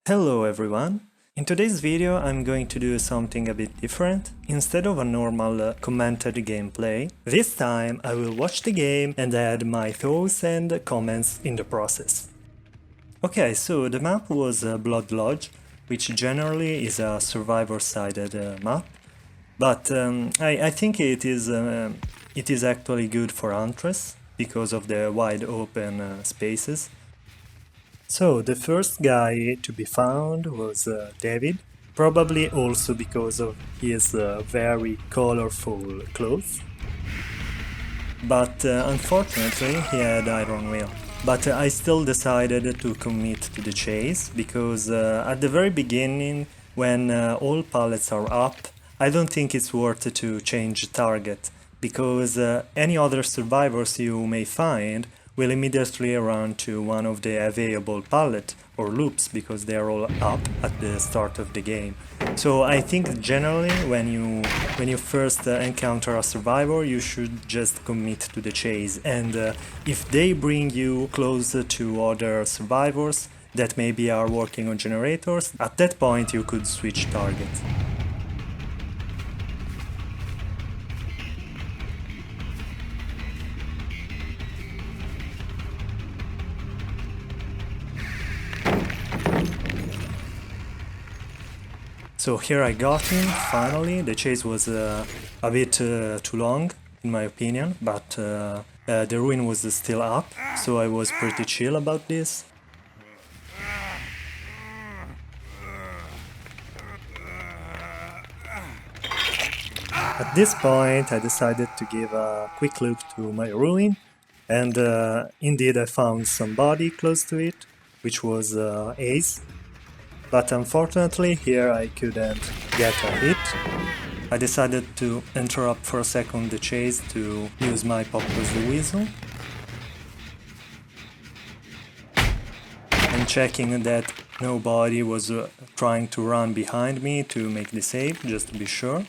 Hello everyone! In today's video I'm going to do something a bit different. Instead of a normal commented gameplay, this time I will watch the game and add my thoughts and comments in the process. Okay, so the map was Blood Lodge, which generally is a survivor-sided map, but I think it is actually good for Huntress because of the wide open spaces. So the first guy to be found was David, probably also because of his very colorful clothes. But unfortunately he had Iron Will. But I still decided to commit to the chase because at the very beginning, when all pallets are up, I don't think it's worth it to change target because any other survivors you may find will immediately run to one of the available pallet or loops because they are all up at the start of the game. So I think generally when you first encounter a survivor, you should just commit to the chase, and if they bring you closer to other survivors that maybe are working on generators, at that point you could switch target. So here I got him, finally. The chase was a bit too long, in my opinion, but the ruin was still up, so I was pretty chill about this. At this point I decided to give a quick look to my ruin, and indeed I found somebody close to it, which was Ace. But unfortunately here I couldn't get a hit. I decided to interrupt for a second the chase to use my Populus the Weasel. And checking that nobody was trying to run behind me to make the save, just to be sure.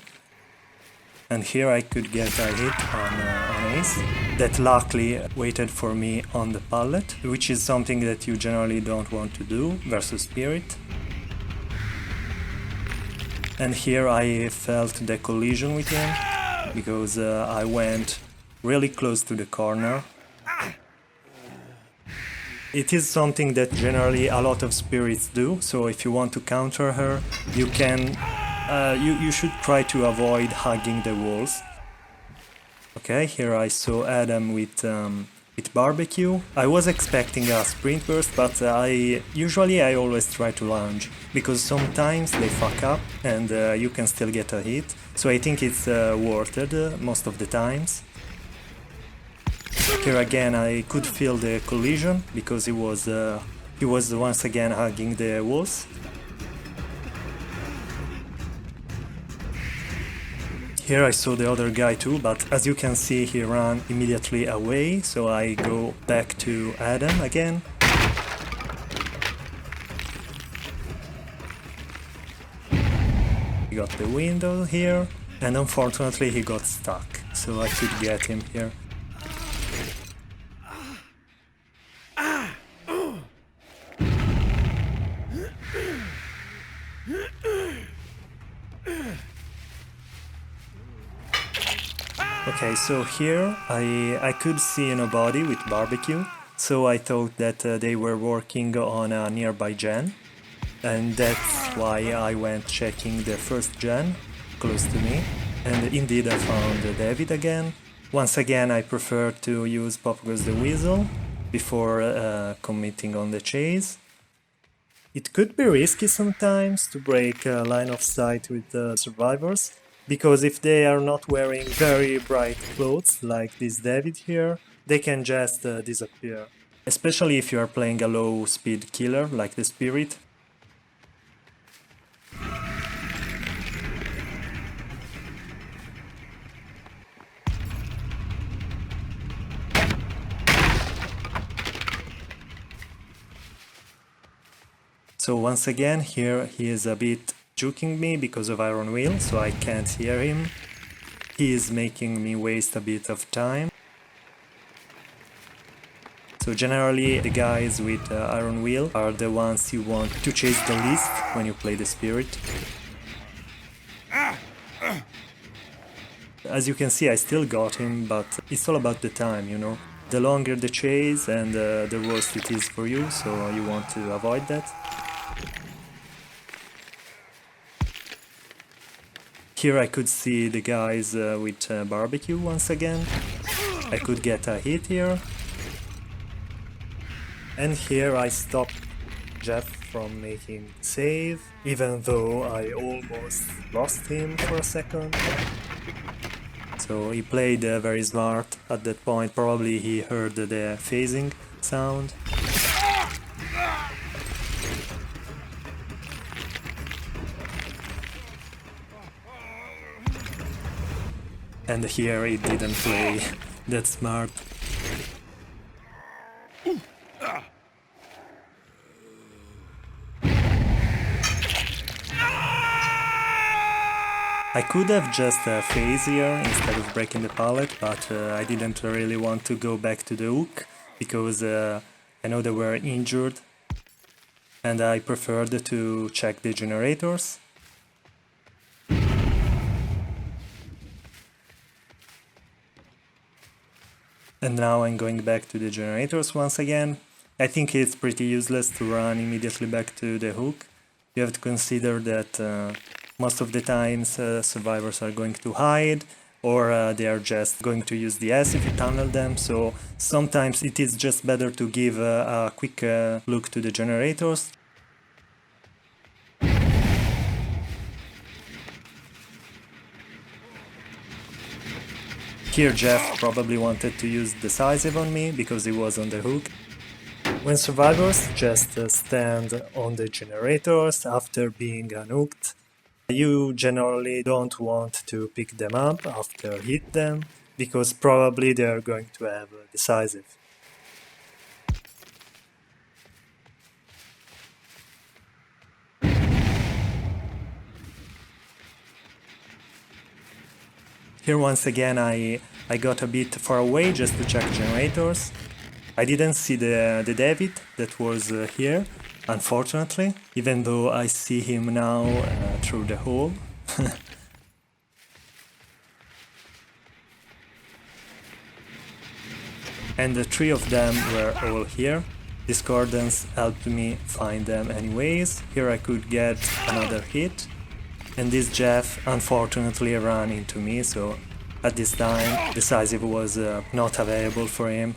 And here I could get a hit on Ace, that luckily waited for me on the pallet, which is something that you generally don't want to do versus Spirit. And here I felt the collision with him, because I went really close to the corner. It is something that generally a lot of spirits do, so if you want to counter her, you can... you should try to avoid hugging the walls. Okay, here I saw Adam with barbecue. I was expecting a sprint burst, but usually I always try to lunge, because sometimes they fuck up and you can still get a hit, so I think it's worth it most of the times. Here again I could feel the collision, because he was once again hugging the walls. Here I saw the other guy too, but as you can see he ran immediately away, so I go back to Adam again. He got the window here, and unfortunately he got stuck, so I could get him here. Okay, so here I could see nobody with barbecue, so I thought that they were working on a nearby gen, and that's why I went checking the first gen close to me, and indeed I found David again. Once again I prefer to use Populus the Weasel before committing on the chase. It could be risky sometimes to break a line of sight with the survivors, because if they are not wearing very bright clothes like this David here, they can just disappear. Especially if you are playing a low speed killer like the Spirit. So once again here he is a bit juking me because of Iron Will, so I can't hear him. He is making me waste a bit of time. So generally the guys with Iron Wheel are the ones you want to chase the least when you play the Spirit. As you can see, I still got him, but it's all about the time, you know. The longer the chase and the worse it is for you, so you want to avoid that. Here I could see the guys with barbecue once again. I could get a hit here. And here I stopped Jeff from making save, even though I almost lost him for a second. So he played very smart at that point. Probably he heard the phasing sound. And here he didn't play that smart. I could have just phased here instead of breaking the pallet, but I didn't really want to go back to the hook because I know they were injured and I preferred to check the generators. And now I'm going back to the generators once again. I think it's pretty useless to run immediately back to the hook. You have to consider that most of the times survivors are going to hide or they are just going to use the S if you tunnel them, so sometimes it is just better to give a quick look to the generators. Here Jeff probably wanted to use Decisive on me because he was on the hook. When survivors just stand on the generators after being unhooked, you generally don't want to pick them up after hit them, because probably they are going to have a Decisive. Here once again I got a bit far away just to check generators. I didn't see the David that was here, unfortunately, even though I see him now through the hole. And the three of them were all here. Discordance helped me find them anyways. Here I could get another hit. And this Jeff unfortunately ran into me, so at this time Decisive was not available for him.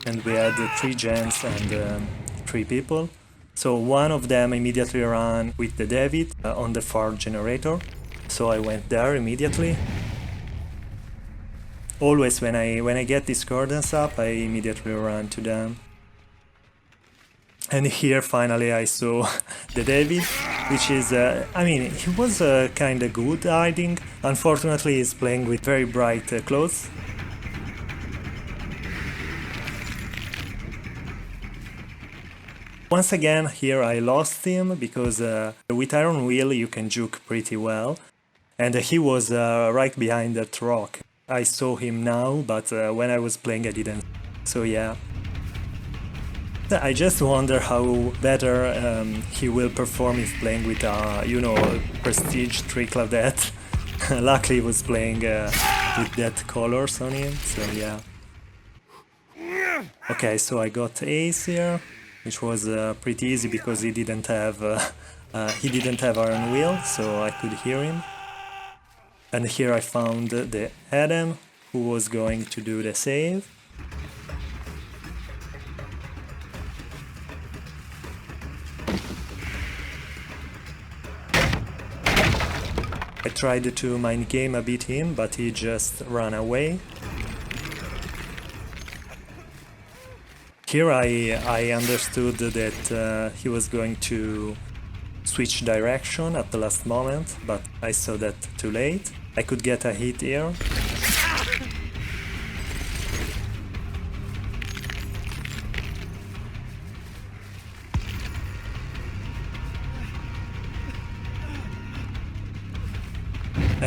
And we had 3 gens and 3 people. So one of them immediately ran with the David on the far generator. So I went there immediately. Always when I get discordance up, I immediately run to them. And here finally I saw the David, which is, I mean, he was kinda good hiding. Unfortunately he's playing with very bright clothes. Once again here I lost him because with Iron Wheel you can juke pretty well. And he was right behind that rock. I saw him now, but when I was playing I didn't. So yeah. I just wonder how better he will perform if playing with you know, Prestige 3 Claudette. Luckily he was playing with that colors on him, so yeah. Okay, so I got Ace here, which was pretty easy because he didn't have Iron Wheel, so I could hear him. And here I found the Adam, who was going to do the save. I tried to mind game a bit him, but he just ran away. Here I understood that he was going to switch direction at the last moment, but I saw that too late. I could get a hit here.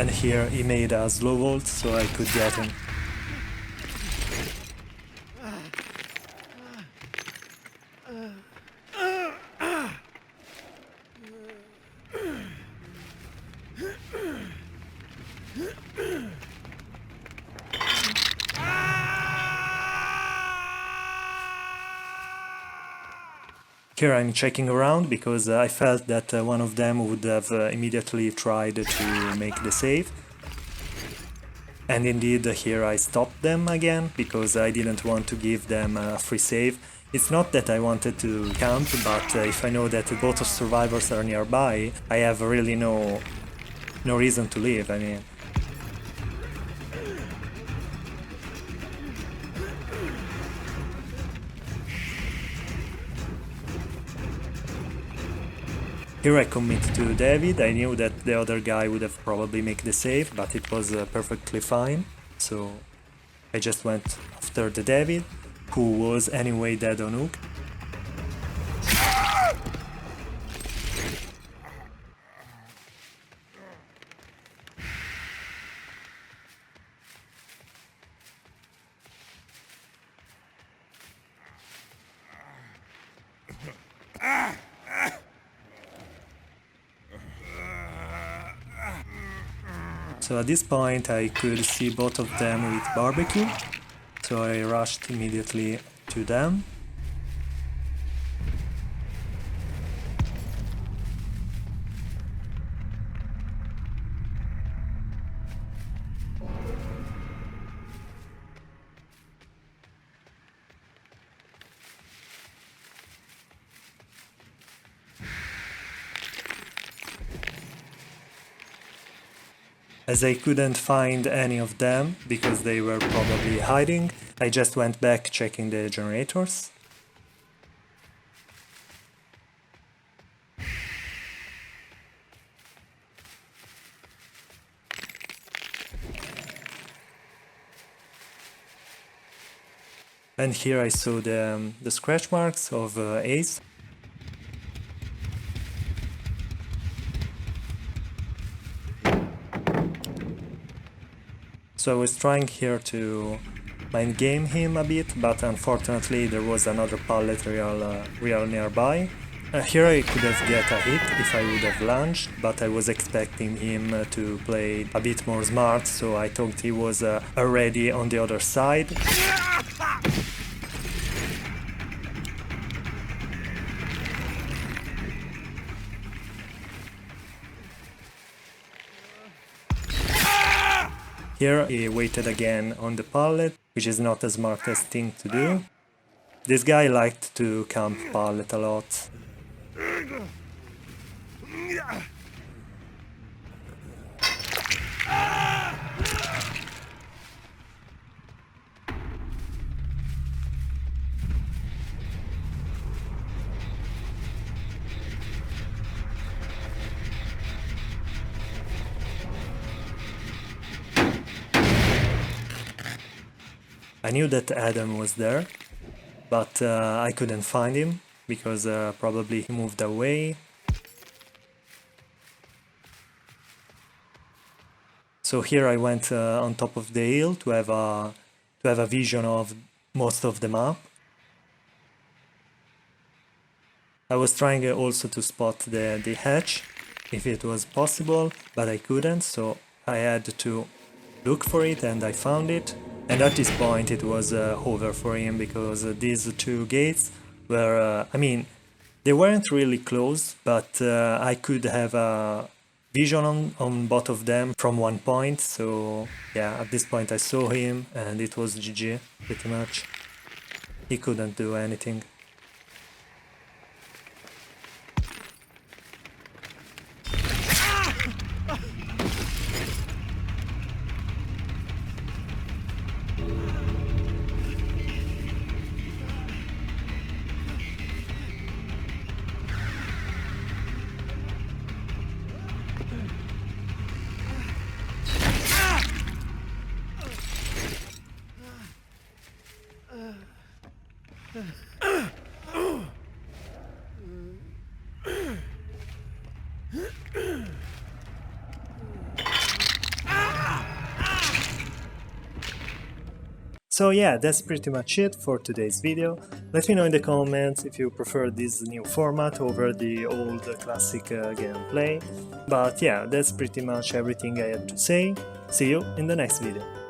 And here he made a slow vault so I could get him. Here I'm checking around because I felt that one of them would have immediately tried to make the save. And indeed here I stopped them again because I didn't want to give them a free save. It's not that I wanted to camp, but if I know that both survivors are nearby, I have really no reason to leave. I mean, here I commit to David. I knew that the other guy would have probably made the save, but it was perfectly fine. So I just went after the David, who was anyway dead on hook. So at this point I could see both of them with barbecue, so I rushed immediately to them. As I couldn't find any of them because they were probably hiding, I just went back checking the generators. And here I saw the scratch marks of Ace. So I was trying here to mind game him a bit, but unfortunately there was another pallet real nearby. Here I could have get a hit if I would have lunged, but I was expecting him to play a bit more smart, so I thought he was already on the other side. Here he waited again on the pallet, which is not the smartest thing to do. This guy liked to camp pallet a lot. I knew that Adam was there, but I couldn't find him because probably he moved away. So here I went on top of the hill to have a vision of most of the map. I was trying also to spot the hatch if it was possible, but I couldn't, so I had to look for it and I found it. And at this point it was over for him because these two gates were, I mean, they weren't really close, but I could have a vision on both of them from one point, so yeah, at this point I saw him and it was GG, pretty much. He couldn't do anything. So yeah, that's pretty much it for today's video. Let me know in the comments if you prefer this new format over the old classic gameplay. But yeah, that's pretty much everything I have to say. See you in the next video.